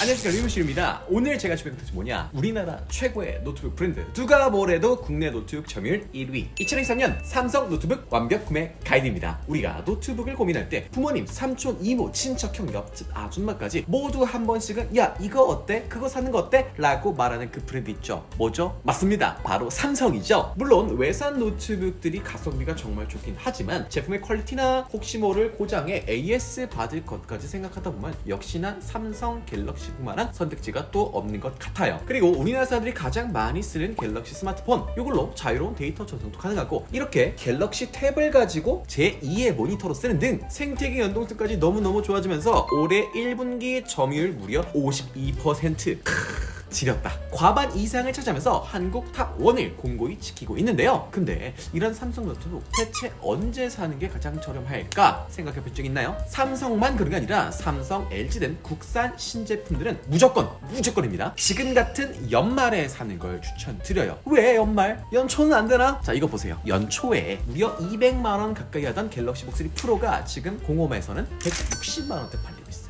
안녕하십니까, 리무실입니다. 오늘 제가 준비한 컨텐츠 뭐냐, 우리나라 최고의 노트북 브랜드, 누가 뭐래도 국내 노트북 점유율 1위 2023년 삼성 노트북 완벽 구매 가이드입니다. 우리가 노트북을 고민할 때 부모님, 삼촌, 이모, 친척, 형, 옆집 아줌마까지 모두 한 번씩은 야 이거 어때? 그거 사는 거 어때? 라고 말하는 그 브랜드 있죠. 뭐죠? 맞습니다, 바로 삼성이죠. 물론 외산 노트북들이 가성비가 정말 좋긴 하지만 제품의 퀄리티나 혹시 모를 고장에 AS 받을 것까지 생각하다 보면 역시나 삼성 갤럭시뿐만한 선택지가 또 없는 것 같아요. 그리고 우리나라 사람들이 가장 많이 쓰는 갤럭시 스마트폰, 이걸로 자유로운 데이터 전송도 가능하고, 이렇게 갤럭시 탭을 가지고 제2의 모니터로 쓰는 등 생태계 연동성까지 너무너무 좋아지면서 올해 1분기 점유율 무려 52%. 지렸다. 과반 이상을 차지하면서 한국 탑 1을 공고히 지키고 있는데요. 근데 이런 삼성 노트북 대체 언제 사는 게 가장 저렴할까 생각해 본 적 있나요? 삼성만 그런 게 아니라 삼성, LG 등 국산 신제품들은 무조건입니다. 지금 같은 연말에 사는 걸 추천드려요. 왜 연말? 연초는 안 되나? 자, 이거 보세요. 연초에 무려 200만 원 가까이 하던 갤럭시 북3 프로가 지금 공홈에서는 160만 원대 팔리고 있어요.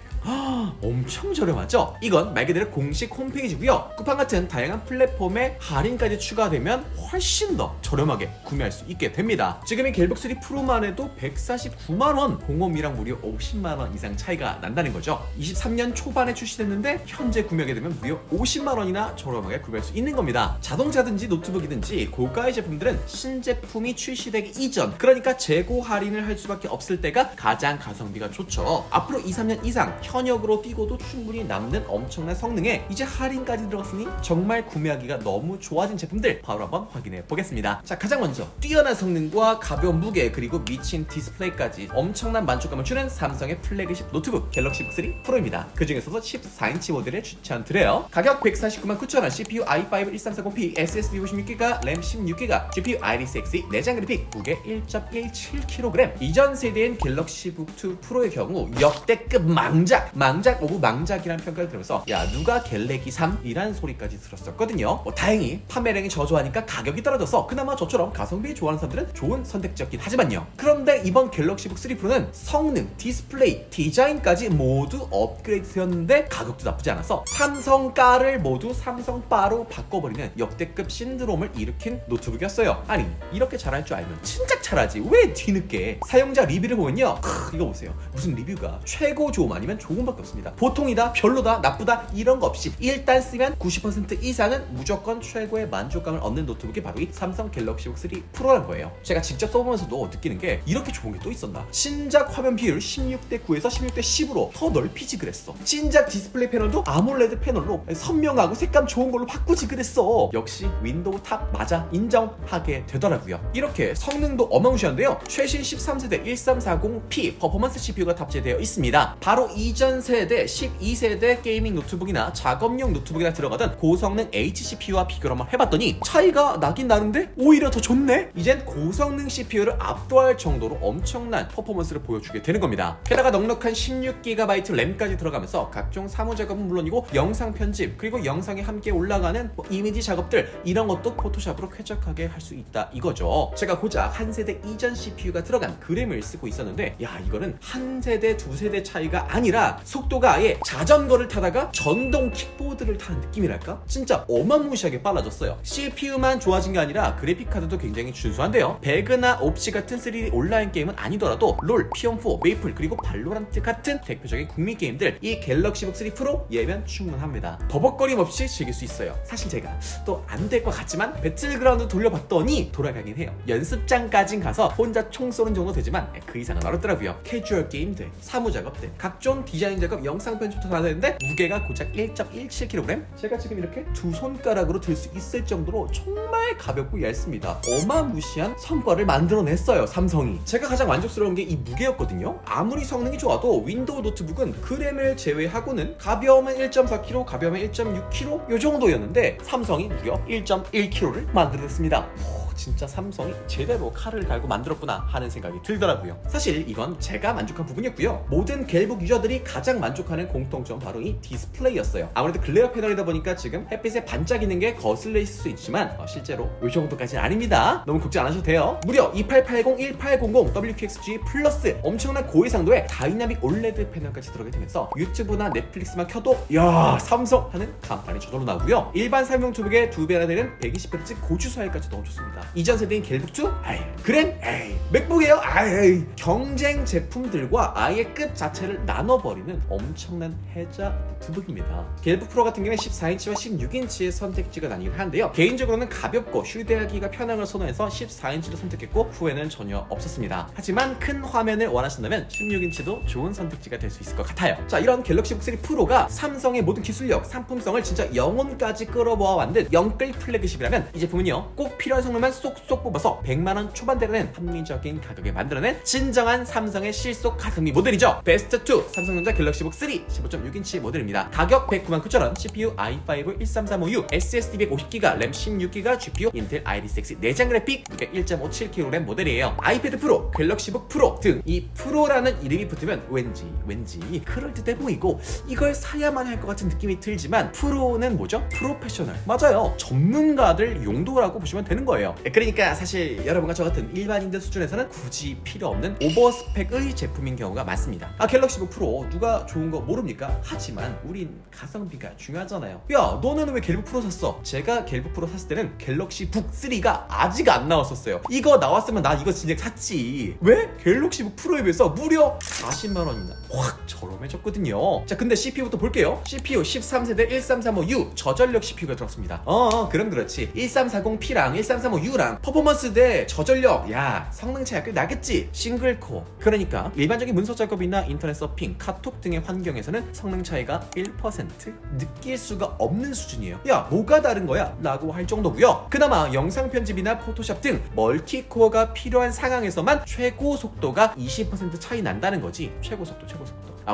엄청 저렴하죠? 이건 말 그대로 공식 홈페이지고요. 쿠팡 같은 다양한 플랫폼에 할인까지 추가되면 훨씬 더 저렴하게 구매할 수 있게 됩니다. 지금 이 갤북 3 프로만 해도 149만 원, 공홈이랑 무려 50만 원 이상 차이가 난다는 거죠. 23년 초반에 출시됐는데 현재 구매하게 되면 무려 50만 원이나 저렴하게 구매할 수 있는 겁니다. 자동차든지 노트북이든지 고가의 제품들은 신제품이 출시되기 이전, 그러니까 재고 할인을 할 수밖에 없을 때가 가장 가성비가 좋죠. 앞으로 2, 3년 이상 현역으로 뛰고도 충분히 남는 엄청난 성능에 이제 할인까지 들어갔으니 정말 구매하기가 너무 좋아진 제품들 바로 한번 확인해 보겠습니다. 자, 가장 먼저 뛰어난 성능과 가벼운 무게 그리고 미친 디스플레이까지 엄청난 만족감을 주는 삼성의 플래그십 노트북 갤럭시 북 3 프로입니다. 그 중에서도 14인치 모델을 추천드려요. 가격 149만 9천원, CPU i5 1340p, SSD 56GB, 램 16GB, GPU 아이리스 Xe 내장 그래픽, 무게 1.17kg. 이전 세대인 갤럭시 북 2 프로의 경우 역대급 망작 오브 망작이라는 평가를 들으면서 야 누가 갤레기 3이라는 소리까지 들었었거든요. 다행히 판매량이 저조하니까 가격이 떨어져서 그나마 저처럼 가성비 좋아하는 사람들은 좋은 선택지였긴 하지만요. 그런데 이번 갤럭시 북 3 프로는 성능, 디스플레이, 디자인까지 모두 업그레이드 되었는데 가격도 나쁘지 않아서 삼성가를 모두 삼성바로 바꿔버리는 역대급 신드롬을 일으킨 노트북이었어요. 아니 이렇게 잘할 줄 알면 진작 잘하지 왜 뒤늦게. 사용자 리뷰를 보면요, 이거 보세요. 무슨 리뷰가 최고 좋음 아니면 좋음밖에 없습니다. 보통이다, 별로다, 나쁘다 이런 거 없이 일단 쓰면 90% 이상은 무조건 최고의 만족감을 얻는 노트북이 바로 이 삼성 갤럭시 북 3 프로라는 거예요. 제가 직접 써보면서도 느끼는 게 이렇게 좋은 게 또 있었나. 신작 화면 비율 16:9에서 16:10으로 더 넓히지 그랬어. 신작 디스플레이 패널도 아몰레드 패널로 선명하고 색감 좋은 걸로 바꾸지 그랬어. 역시 윈도우 탑 맞아, 인정하게 되더라고요. 이렇게 성능도 어마무시한데요. 최신 13세대 1340p 퍼포먼스 CPU가 탑재되어 있습니다. 바로 이전 세대 12세대 게이밍 노트북이나 작업용 노트북이나 들어가던 고성능 HCPU와 비교를 한번 해봤더니 차이가 나긴 나는데 오히려 더 좋네? 이젠 고성능 CPU를 압도할 정도로 엄청난 퍼포먼스를 보여주게 되는 겁니다. 게다가 넉넉한 16GB 램까지 들어가면서 각종 사무 작업은 물론이고 영상 편집 그리고 영상에 함께 올라가는 이미지 작업들 이런 것도 포토샵으로 쾌적하게 할 수 있다 이거죠. 제가 고작 한 세대 이전 CPU가 들어간 그램을 쓰고 있었는데 야 이거는 한 세대 두 세대 차이가 아니라 속도가 아예 자전거를 타다가 전동 킥보드를 타는 느낌이랄까? 진짜 어마무시하게 빨라졌어요. CPU만 좋아진 게 아니라 그래픽카드도 굉장히 준수한데요. 배그나 옵시 같은 3D 온라인 게임은 아니더라도 롤, 피온4, 메이플 그리고 발로란트 같은 대표적인 국민 게임들 이 갤럭시 북 3 프로 예면 충분합니다. 버벅거림 없이 즐길 수 있어요. 사실 제가 또 안 될 것 같지만 배틀그라운드 돌려봤더니 돌아가긴 해요. 연습장까진 가서 혼자 총 쏘는 정도 되지만 그 이상은 어렵더라고요. 캐주얼 게임들, 사무 작업들, 각종 디자인 작업, 영상 편집도 다 되는데 무게가 고작 1.17kg? 제가 지금 이렇게 두 손가락으로 들 수 있을 정도로 정말 가볍고 얇습니다. 어마무시한 성과를 만들어냈어요, 삼성이. 제가 가장 만족스러운 게 이 무게였거든요. 아무리 성능이 좋아도 윈도우 노트북은 그램을 제외하고는 가벼우면 1.4kg, 가벼우면 1.6kg 요 정도였는데 삼성이 무려 1.1kg를 만들어냈습니다. 진짜 삼성이 제대로 칼을 갈고 만들었구나 하는 생각이 들더라고요. 사실 이건 제가 만족한 부분이었고요. 모든 갤북 유저들이 가장 만족하는 공통점 바로 이 디스플레이였어요. 아무래도 글레어 패널이다 보니까 지금 햇빛에 반짝이는 게 거슬릴 수 있지만 실제로 이 정도까지는 아닙니다. 너무 걱정 안 하셔도 돼요. 무려 2880, 1800 WQXG 플러스 엄청난 고해상도의 다이나믹 올레드 패널까지 들어가게 되면서 유튜브나 넷플릭스만 켜도 야 삼성 하는 간판이 저절로 나오고요. 일반 사용 투북의 2배나 되는 120Hz 고주사율까지 너무 좋습니다. 이전 세대인 갤북2? 아이 그랜? 에이 맥북이에요? 아이 경쟁 제품들과 아예 급 자체를 나눠버리는 엄청난 해자 노트북입니다. 갤북 프로 같은 경우는 14인치와 16인치의 선택지가 나뉘긴 한데요. 개인적으로는 가볍고 휴대하기가 편한 걸 선호해서 14인치를 선택했고 후회는 전혀 없었습니다. 하지만 큰 화면을 원하신다면 16인치도 좋은 선택지가 될 수 있을 것 같아요. 자, 이런 갤럭시 북3 프로가 삼성의 모든 기술력, 상품성을 진짜 영혼까지 끌어모아 만든 영끌 플래그십이라면 이 제품은요 꼭 필요한 성능만 쏙쏙 뽑아서 100만원 초반대라는 합리적인 가격에 만들어낸 진정한 삼성의 실속 가성비 모델이죠. 베스트2 삼성전자 갤럭시 북 3 15.6인치 모델입니다. 가격 199,900원, CPU i5 13356, SSD 150GB, 램 16GB, GPU 인텔 아이리스 X 내장 그래픽, 무게 1.57kg 모델이에요. 아이패드 프로, 갤럭시북 프로 등 이 프로라는 이름이 붙으면 왠지 그럴듯해 보이고 이걸 사야만 할 것 같은 느낌이 들지만 프로는 뭐죠? 프로페셔널. 맞아요. 전문가들 용도라고 보시면 되는 거예요. 그러니까 사실 여러분과 저 같은 일반인들 수준에서는 굳이 필요 없는 오버스펙의 제품인 경우가 많습니다. 갤럭시북 프로 누가 좋은 거 모릅니까? 하지만 우린 가성비가 중요하잖아요. 야 너는 왜 갤북 프로 샀어? 제가 갤북 프로 샀을 때는 갤럭시 북 3가 아직 안 나왔었어요. 이거 나왔으면 나 이거 진짜 샀지. 왜? 갤럭시 북 프로에 비해서 무려 40만 원이나 확 저렴해졌거든요. 자 근데 CPU부터 볼게요. CPU 13세대 1335U 저전력 CPU가 들어왔습니다. 그럼 그렇지. 1340P랑 1335U랑 퍼포먼스 대 저전력 야 성능 차이가 꽤 나겠지. 싱글코어. 그러니까 일반적인 문서 작업이나 인터넷 서핑, 카톡 등의 환경에서는 성능 차이가 1% 느낄 수가 없는 수준이에요. 야 뭐가 다른 거야? 라고 할 정도고요. 그나마 영상 편집이나 포토샵 등 멀티코어가 필요한 상황에서만 최고 속도가 20% 차이 난다는 거지. 최고 속도.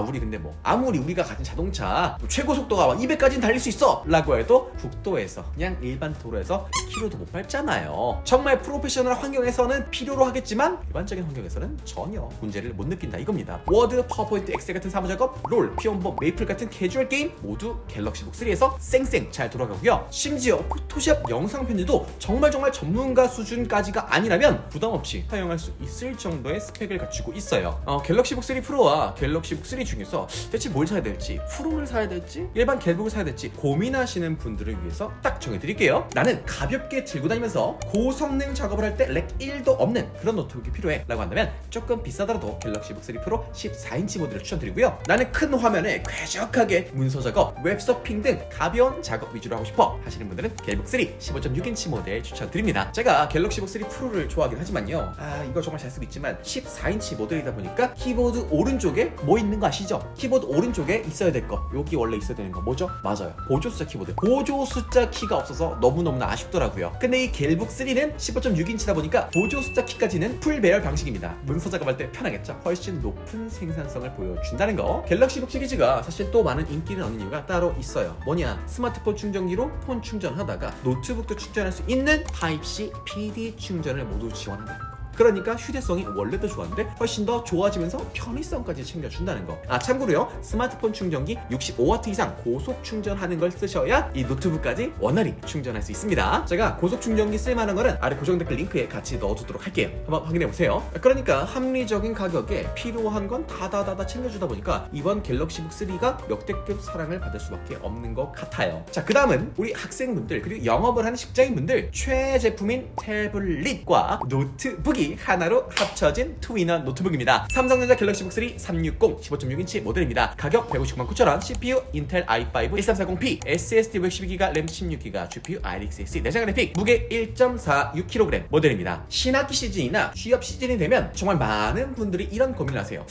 우리 근데 뭐 아무리 우리가 가진 자동차 최고 속도가 200까지는 달릴 수 있어 라고 해도 국도에서 그냥 일반 도로에서 100km도 못 밟잖아요. 정말 프로페셔널 환경에서는 필요로 하겠지만 일반적인 환경에서는 전혀 문제를 못 느낀다 이겁니다. 워드, 파워포인트, 엑셀 같은 사무작업, 롤, 피온버, 메이플 같은 캐주얼 게임 모두 갤럭시북 3에서 쌩쌩 잘 돌아가고요. 심지어 포토샵 영상 편집도 정말 전문가 수준까지가 아니라면 부담 없이 사용할 수 있을 정도의 스펙을 갖추고 있어요. 갤럭시북 3 프로와 갤럭시북 3 중에서 대체 뭘 사야 될지, 프로를 사야 될지, 일반 갤북을 사야 될지 고민하시는 분들을 위해서 딱 정해드릴게요. 나는 가볍게 들고 다니면서 고성능 작업을 할 때 렉 1도 없는 그런 노트북이 필요해 라고 한다면 조금 비싸더라도 갤럭시북 3 프로 14인치 모델을 추천드리고요. 나는 큰 화면에 쾌적하게 문서 작업, 웹서핑 등 가벼운 작업 위주로 하고 싶어 하시는 분들은 갤북 3 15.6인치 모델 추천드립니다. 제가 갤럭시북 3 프로를 좋아하긴 하지만요, 이거 정말 잘 쓰고 있지만 14인치 모델이다 보니까 키보드 오른쪽에 뭐 있는 거 아시죠? 키보드 오른쪽에 있어야 될 거, 여기 원래 있어야 되는 거 뭐죠? 맞아요, 보조 숫자 키보드. 보조 숫자 키가 없어서 너무너무나 아쉽더라고요. 근데 이 갤북 3는 15.6인치다 보니까 보조 숫자 키까지는 풀 배열 방식입니다. 문서 작업할 때 편하겠죠? 훨씬 높은 생산성을 보여준다는 거. 갤럭시북 시리즈가 사실 또 많은 인기를 얻는 이유가 따로 있어요. 뭐냐? 스마트폰 충전기로 폰 충전하다가 노트북도 충전할 수 있는 타입C PD 충전을 모두 지원한다는 거. 그러니까 휴대성이 원래도 좋았는데 훨씬 더 좋아지면서 편의성까지 챙겨준다는 거. 참고로요, 스마트폰 충전기 65W 이상 고속 충전하는 걸 쓰셔야 이 노트북까지 원활히 충전할 수 있습니다. 제가 고속 충전기 쓸만한 거는 아래 고정 댓글 링크에 같이 넣어두도록 할게요. 한번 확인해보세요. 그러니까 합리적인 가격에 필요한 건 다다다다 챙겨주다 보니까 이번 갤럭시북 3가 역대급 사랑을 받을 수밖에 없는 것 같아요. 자, 그 다음은 우리 학생분들 그리고 영업을 하는 직장인분들 최애 제품인 태블릿과 노트북이 하나로 합쳐진 투인원 노트북입니다. 삼성전자 갤럭시북 3 360 15.6인치 모델입니다. 가격 159,900원, CPU 인텔 i5 1340P, SSD 112GB, 램 16GB, GPU 아이리스 X 내장 그래픽, 무게 1.46kg 모델입니다. 신학기 시즌이나 취업 시즌이 되면 정말 많은 분들이 이런 고민을 하세요.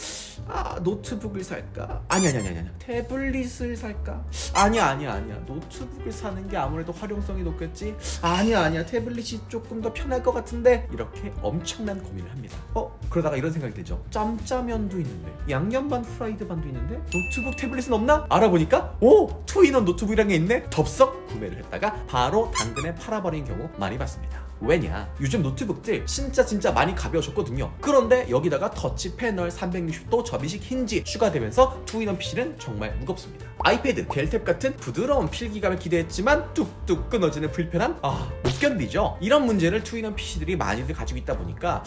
노트북을 살까? 아니야. 태블릿을 살까? 아니야. 노트북을 사는 게 아무래도 활용성이 높겠지? 아니야. 태블릿이 조금 더 편할 것 같은데? 이렇게 엄청난 고민을 합니다. 그러다가 이런 생각이 들죠. 짬짜면도 있는데, 양념반 프라이드 반도 있는데 노트북 태블릿은 없나? 알아보니까 투인원 노트북이란 게 있네? 덥석 구매를 했다가 바로 당근에 팔아버린 경우 많이 봤습니다. 왜냐? 요즘 노트북들 진짜 많이 가벼워졌거든요. 그런데 여기다가 터치 패널, 360도 접이식 힌지 추가되면서 투인원 PC는 정말 무겁습니다. 아이패드, 겔탭 같은 부드러운 필기감을 기대했지만 뚝뚝 끊어지는 불편함? 못 견디죠? 이런 문제를 투인원 PC들이 많이들 가지고 있다 보니까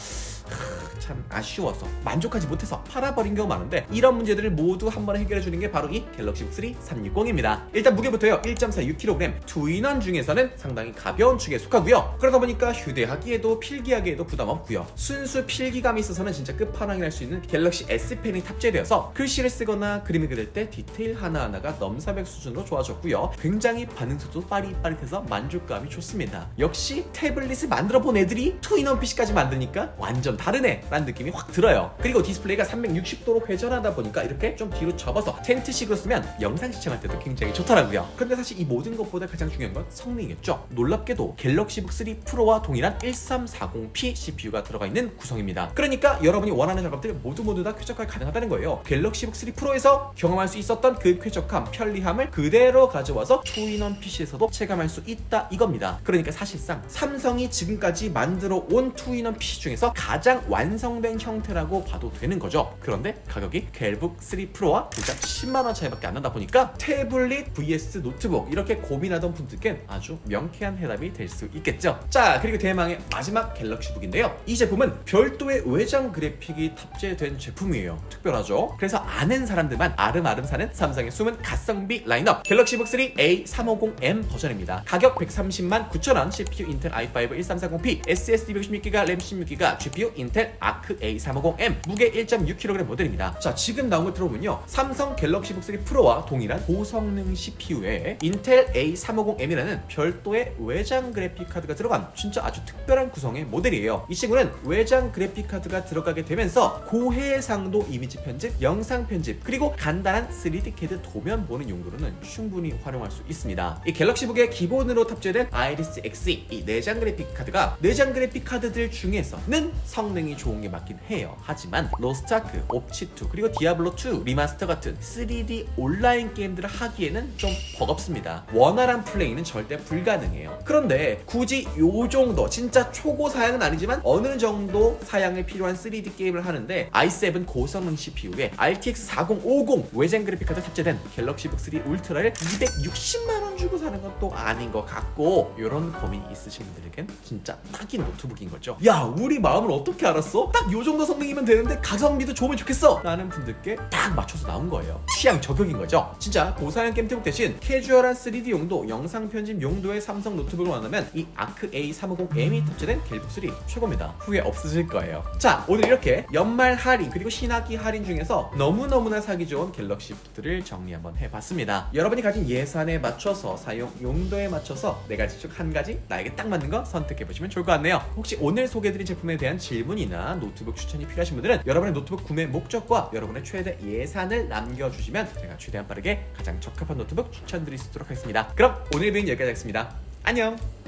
참 아쉬워서 만족하지 못해서 팔아버린 경우 많은데, 이런 문제들을 모두 한 번에 해결해주는 게 바로 이 갤럭시 북 3 360입니다. 일단 무게부터요. 1.46kg, 투인원 중에서는 상당히 가벼운 축에 속하고요. 그러다 보니까 휴대하기에도 필기하기에도 부담 없고요. 순수 필기감이 있어서는 진짜 끝판왕이랄 수 있는 갤럭시 S펜이 탑재되어서 글씨를 쓰거나 그림을 그릴 때 디테일 하나하나가 넘사벽 수준으로 좋아졌고요. 굉장히 반응 속도 빠릿빠릿해서 만족감이 좋습니다. 역시 태블릿을 만들어 본 애들이 투인원 PC까지 만드니까 완전 다르네 라는 느낌이 확 들어요. 그리고 디스플레이가 360도로 회전하다 보니까 이렇게 좀 뒤로 접어서 텐트식으로 쓰면 영상 시청할 때도 굉장히 좋더라고요. 그런데 사실 이 모든 것보다 가장 중요한 건 성능이겠죠. 놀랍게도 갤럭시 북 3 프로와 동일한 1340p CPU가 들어가 있는 구성입니다. 그러니까 여러분이 원하는 작업들 모두 다 쾌적하게 가능하다는 거예요. 갤럭시 북 3 프로에서 경험할 수 있었던 그 쾌적함, 편리함을 그대로 가져와서 투인원 PC에서도 체감할 수 있다 이겁니다. 그러니까 사실상 삼성이 지금까지 만들어 온 투인원 PC 중에서 가장 완성된 형태라고 봐도 되는 거죠. 그런데 가격이 갤북 3 프로와 고작 10만원 차이밖에 안 나다 보니까 태블릿 vs 노트북 이렇게 고민하던 분들께 아주 명쾌한 해답이 될 수 있겠죠. 자, 그리고 대망의 마지막 갤럭시 북인데요. 이 제품은 별도의 외장 그래픽이 탑재된 제품이에요. 특별하죠. 그래서 아는 사람들만 아름아름 사는 삼성의 숨은 가성비 라인업 갤럭시 북 3 A350M 버전입니다. 가격 130만 9천원, CPU 인텔 i5 1340p, SSD 116GB, 램 16GB, GPU 인텔 아크 A350M, 무게 1.6kg 모델입니다. 자, 지금 나온 걸 들어보면요, 삼성 갤럭시 북 3 프로와 동일한 고성능 CPU에 인텔 A350M이라는 별도의 외장 그래픽 카드가 들어간 진짜 아주 특별한 구성의 모델이에요. 이 친구는 외장 그래픽 카드가 들어가게 되면서 고해상도 이미지 편집, 영상 편집, 그리고 간단한 3D CAD 도면 보는 용도로는 충분히 활용할 수 있습니다. 이 갤럭시 북에 기본으로 탑재된 아이리스 Xe 이 내장 그래픽 카드가 내장 그래픽 카드들 중에서는 성능이 좋은 게 맞긴 해요. 하지만 로스트아크, 옵치2 그리고 디아블로2 리마스터 같은 3D 온라인 게임들을 하기에는 좀 버겁습니다. 원활한 플레이는 절대 불가능해요. 그런데 굳이 요 정도 진짜 초고 사양은 아니지만 어느 정도 사양이 필요한 3D 게임을 하는데 i7 고성능 CPU에 RTX 4050 외장 그래픽 카드 탑재된 갤럭시 북 3 울트라를 260만원 주고 사는 건 또 아닌 것 같고, 이런 고민이 있으신 분들에겐 진짜 딱인 노트북인 거죠. 야, 우리 마음을 어떻게 알았어? 딱 요 정도 성능이면 되는데 가성비도 좋으면 좋겠어 라는 분들께 딱 맞춰서 나온 거예요. 취향 저격인 거죠. 진짜 고사양 게임티북 대신 캐주얼한 3D 용도, 영상 편집 용도의 삼성 노트북을 원하면 이 아크 A350M이 탑재된 갤북 3 최고입니다. 후회 없으실 거예요. 자, 오늘 이렇게 연말 할인 그리고 신학기 할인 중에서 너무너무나 사기 좋은 갤럭시 북들을 정리 한번 해봤습니다. 여러분이 가진 예산에 맞춰서 사용 용도에 맞춰서 네 가지 중 한 가지 나에게 딱 맞는 거 선택해보시면 좋을 것 같네요. 혹시 오늘 소개해드린 제품에 대한 질문이나 노트북 추천이 필요하신 분들은 여러분의 노트북 구매 목적과 여러분의 최대 예산을 남겨주시면 제가 최대한 빠르게 가장 적합한 노트북 추천드릴 수 있도록 하겠습니다. 그럼 오늘 뷰는 여기까지 하겠습니다. 안녕!